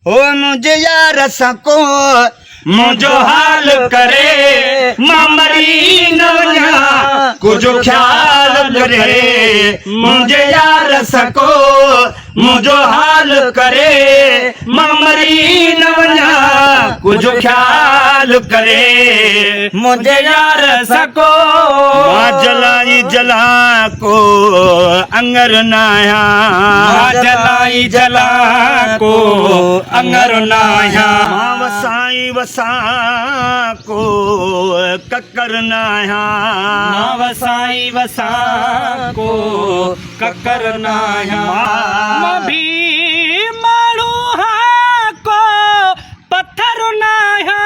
हो मुझे यार सको मुझो हाल करे मरी न वञा कुझु ख्याल करे मुझे यार सको मुझो हाल करे मरी न वञा कुझु ख्याल करे मुझे यार सको जलाई जला को अंगर नाया जलाई जला को अंगर नाया वसाई वसा को ककर नाया वसाई वसा को ककर नाया भी मारू को पत्थर नाया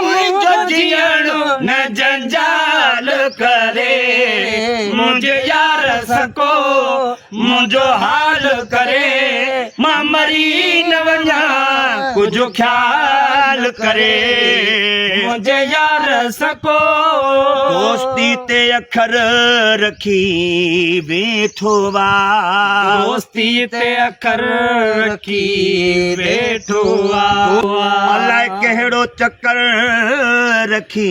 मुझो जियणो न जंजाल करे मुझे यार सको मुझो हाल करे मरी न वञा कुझु ख्याल करे मुझे यार सको दोस्ती ते अखर रखी वेठो वा दोस्ती ते अखर रखी वेठो वा अलाए कहिड़ो चक्कर रखी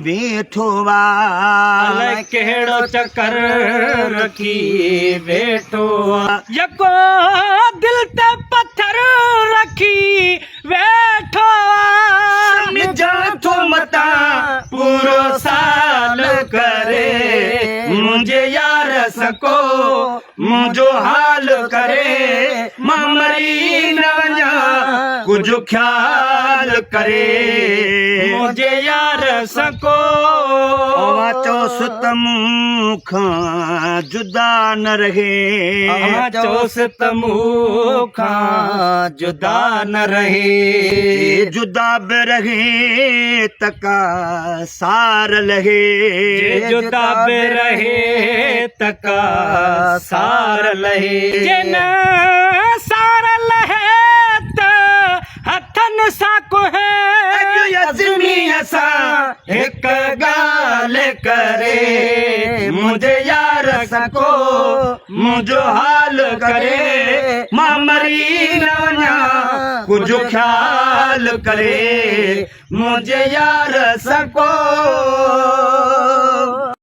वेठो वा अलाए कहिड़ो चक्कर रखी वेठो वा यको दिल ते पत्थर रखी वेठो मिजा थो मता पूरो साल करे मुझे यार सको मुझो हाल करे मरी न वञा कुझु ख्याल करे मुझे यार सको चोस तमूं खां जुदा न रहे चोस तमूं खां जुदा न रहे जुदा बि रहे तका सार लहे जुदा बि रहे तका सार लहे जिन सार लहे त हथन सां कोहे हिक गाल करे मुझे यार सको मुझो हाल करे मरी न वञा कुझु ख्याल करे मुझे यार सको